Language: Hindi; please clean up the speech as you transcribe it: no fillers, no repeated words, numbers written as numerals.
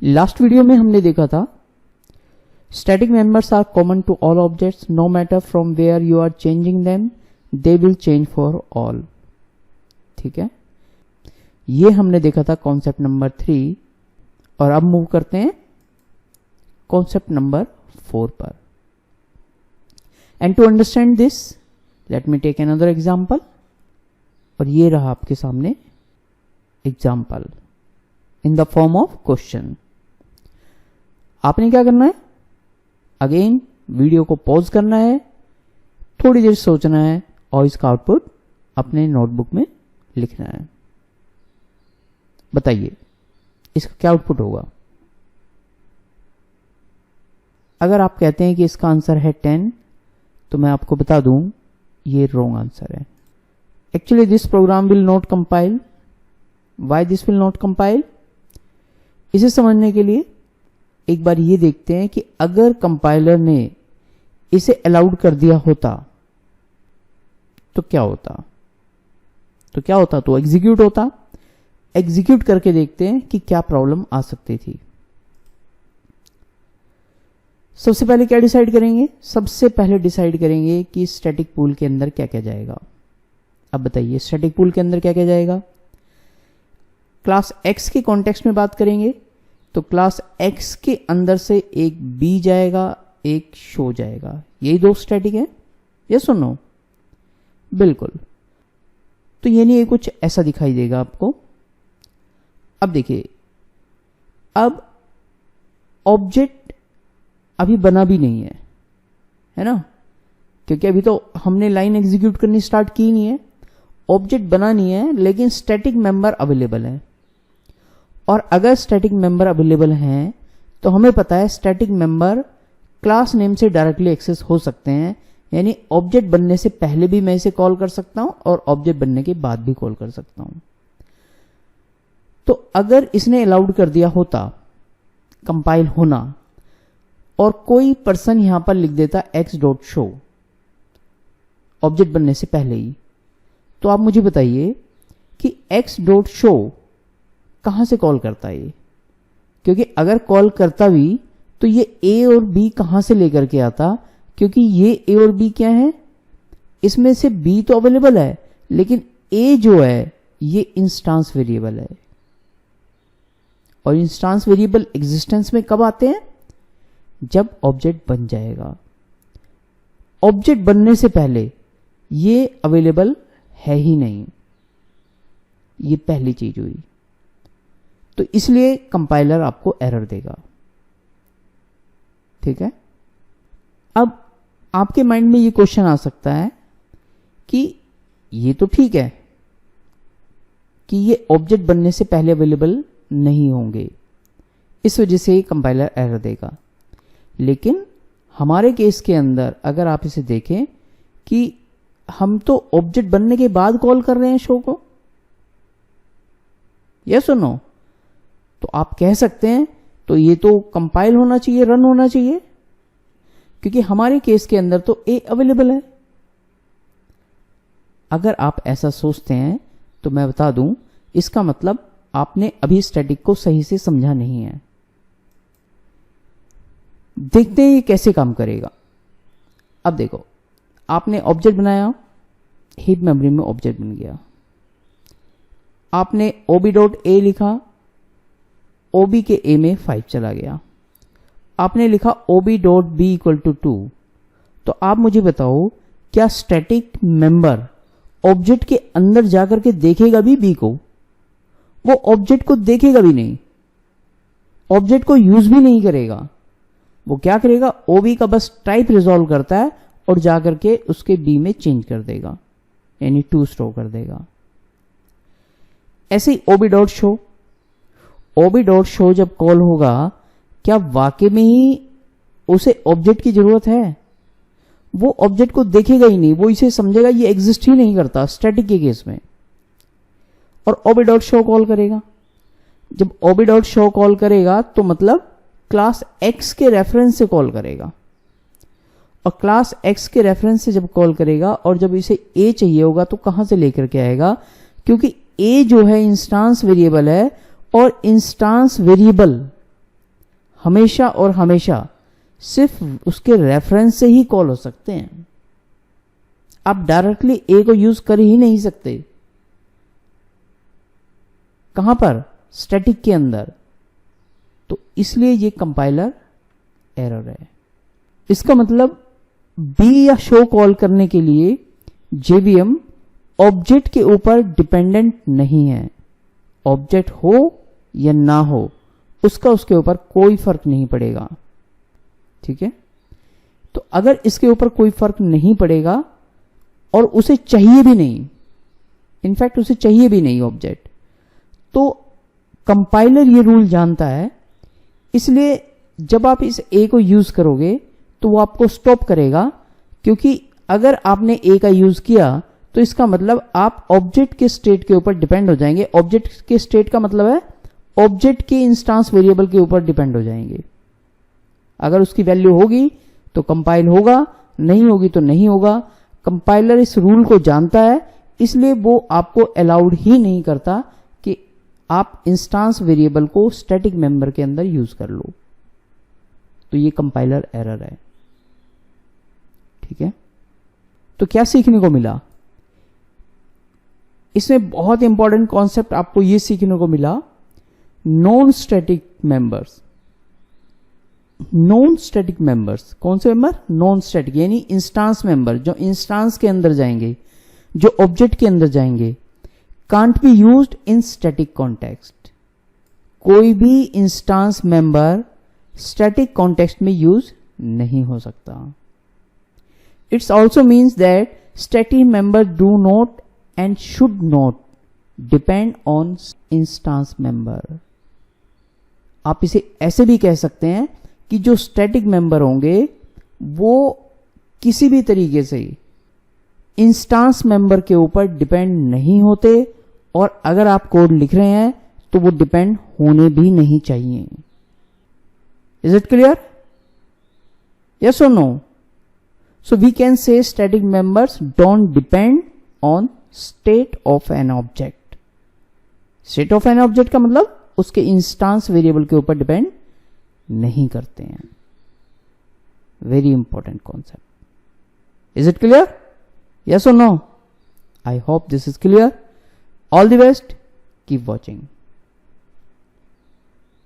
लास्ट वीडियो में हमने देखा था static members are common to all objects no matter from where you are changing them they will change for all. ठीक है, ये हमने देखा था कॉन्सेप्ट नंबर 3 और अब मूव करते हैं कॉन्सेप्ट नंबर 4 पर। And to understand this let me take another example. और ये रहा आपके सामने example in the form of question. आपने क्या करना है, अगेन वीडियो को पॉज करना है, थोड़ी देर सोचना है और इसका आउटपुट अपने नोटबुक में लिखना है। बताइए इसका क्या आउटपुट होगा। अगर आप कहते हैं कि इसका आंसर है 10 तो मैं आपको बता दूं ये रॉन्ग आंसर है। Actually this program will not compile. Why this will not compile, इसे समझने के लिए एक बार ये देखते हैं कि अगर कंपाइलर ने इसे अलाउड कर दिया होता तो क्या होता। तो एग्जीक्यूट होता। एग्जीक्यूट करके देखते हैं कि क्या प्रॉब्लम आ सकती थी। सबसे पहले क्या डिसाइड करेंगे, सबसे पहले डिसाइड करेंगे कि स्टैटिक पूल के अंदर क्या क्या जाएगा। अब बताइए स्टैटिक पूल के अंदर क्या क्या जाएगा। क्लास X के कॉन्टेक्स्ट में बात करेंगे तो क्लास X के अंदर से एक B जाएगा, एक शो जाएगा। यही दो स्टैटिक है, यस और नो। बिल्कुल, तो यानी ये कुछ ऐसा दिखाई देगा आपको। अब देखिए, अब ऑब्जेक्ट अभी बना भी नहीं है ना, क्योंकि अभी तो हमने लाइन एग्जीक्यूट करनी स्टार्ट की नहीं है। ऑब्जेक्ट बना नहीं है लेकिन स्टैटिक मेंबर अवेलेबल है। और अगर स्टैटिक मेंबर अवेलेबल हैं तो हमें पता है स्टैटिक मेंबर क्लास नेम से डायरेक्टली एक्सेस हो सकते हैं, यानी ऑब्जेक्ट बनने से पहले भी मैं इसे कॉल कर सकता हूं और ऑब्जेक्ट बनने के बाद भी कॉल कर सकता हूं। तो अगर इसने अलाउड कर दिया होता कंपाइल होना और कोई पर्सन यहां पर लिख देता x.show ऑब्जेक्ट बनने से पहले ही, तो आप मुझे बताइए कि x.show कहां से कॉल करता है ये। क्योंकि अगर कॉल करता भी तो ये a और b कहां से लेकर के आता, क्योंकि ये a और b क्या है, इसमें से b तो अवेलेबल है लेकिन a जो है ये इंस्टांस वेरिएबल है। और इंस्टांस वेरिएबल एग्जिस्टेंस में कब आते हैं, जब ऑब्जेक्ट बन जाएगा। ऑब्जेक्ट बनने से पहले ये अवेलेबल है ही नहीं, ये पहली चीज हुई। तो इसलिए कंपाइलर आपको एरर देगा। ठीक है, अब आपके माइंड में ये क्वेश्चन आ सकता है कि ये तो ठीक है कि ये ऑब्जेक्ट बनने से पहले अवेलेबल नहीं होंगे, इस वजह से कंपाइलर एरर देगा। लेकिन हमारे केस के अंदर अगर आप इसे देखें कि हम तो ऑब्जेक्ट बनने के बाद कॉल कर रहे हैं शो को, यस और नो, तो आप कह सकते हैं तो ये तो कंपाइल होना चाहिए, रन होना चाहिए, क्योंकि हमारे केस के अंदर तो ए अवेलेबल है। अगर आप ऐसा सोचते हैं तो मैं बता दूं इसका मतलब आपने अभी स्टैटिक को सही से समझा नहीं है। देखते हैं ये कैसे काम करेगा। अब देखो, आपने ऑब्जेक्ट बनाया, हीप मेमोरी में ऑब्जेक्ट बन गया। आपने ob.a लिखा, ob के a में 5 चला गया। आपने लिखा ob.b = 2। तो आप मुझे बताओ क्या स्टैटिक मेंबर ऑब्जेक्ट के अंदर जाकर के देखेगा भी b को? वो ऑब्जेक्ट को देखेगा भी नहीं, ऑब्जेक्ट को यूज भी नहीं करेगा। वो क्या करेगा, ob का बस टाइप रिजॉल्व करता है और जाकर के उसके b में चेंज कर देगा, यानी 2 स्टोर कर देगा। ऐसे ही ob.show, ob.show जब कॉल होगा क्या वाकई में ही उसे ऑब्जेक्ट की जरूरत है? वो ऑब्जेक्ट को देखेगा ही नहीं, वो इसे समझेगा ये एग्जिस्ट ही नहीं करता स्टैटिक के केस में। और ob.show कॉल करेगा। जब ob.show कॉल करेगा तो मतलब क्लास X के रेफरेंस से कॉल करेगा। और क्लास X के रेफरेंस से जब कॉल करेगा और जब इसे A चाहिए होगा तो कहां से लेकर के आएगा, क्योंकि A जो है इंस्टांस वेरिएबल है और इंस्टांस वेरिएबल हमेशा और हमेशा सिर्फ उसके रेफरेंस से ही कॉल हो सकते हैं। आप डायरेक्टली ए को यूज कर ही नहीं सकते। कहां पर? स्टैटिक के अंदर। तो इसलिए ये कंपाइलर एरर है। इसका मतलब बी या शो कॉल करने के लिए जेवीएम ऑब्जेक्ट के ऊपर डिपेंडेंट नहीं है। ऑब्जेक्ट हो या ना हो उसका उसके ऊपर कोई फर्क नहीं पड़ेगा। ठीक है, तो अगर इसके ऊपर कोई फर्क नहीं पड़ेगा और उसे चाहिए भी नहीं, इनफैक्ट उसे चाहिए भी नहीं ऑब्जेक्ट, तो कंपाइलर ये रूल जानता है। इसलिए जब आप इस ए को यूज करोगे तो वो आपको स्टॉप करेगा, क्योंकि अगर आपने ए का यूज किया तो इसका मतलब आप ऑब्जेक्ट के स्टेट के ऊपर डिपेंड हो जाएंगे। ऑब्जेक्ट के स्टेट का मतलब है ऑब्जेक्ट के इंस्टांस वेरिएबल के ऊपर डिपेंड हो जाएंगे। अगर उसकी वैल्यू होगी तो कंपाइल होगा, नहीं होगी तो नहीं होगा। कंपाइलर इस रूल को जानता है, इसलिए वो आपको अलाउड ही नहीं करता कि आप इंस्टांस वेरिएबल को स्टैटिक मेंबर के अंदर यूज कर लो। तो ये कंपाइलर एरर है। ठीक है, तो क्या सीखने को मिला इसमें? बहुत इंपॉर्टेंट कॉन्सेप्ट आपको ये सीखने को मिला, non static members. Non static members कौन से मेंबर? नॉन स्टैटिक, यानी इंस्टांस मेंबर, जो इंस्टांस के अंदर जाएंगे, जो ऑब्जेक्ट के अंदर जाएंगे, can't be used in static context. कोई भी इंस्टांस मेंबर स्टैटिक कॉन्टेक्स्ट में यूज नहीं हो सकता। It's also means that static member do not and should not depend on instance member. आप इसे ऐसे भी कह सकते हैं कि जो स्टैटिक मेंबर होंगे वो किसी भी तरीके से इंस्टांस मेंबर के ऊपर डिपेंड नहीं होते, और अगर आप कोड लिख रहे हैं तो वो डिपेंड होने भी नहीं चाहिए। Is it clear? यस और no? So we can say static members don't depend on state of an object. State of an object का मतलब उसके इंस्टांस वेरिएबल के ऊपर डिपेंड नहीं करते हैं। Very important concept. Is it clear? Yes और no? I hope this is clear. All the best, keep watching.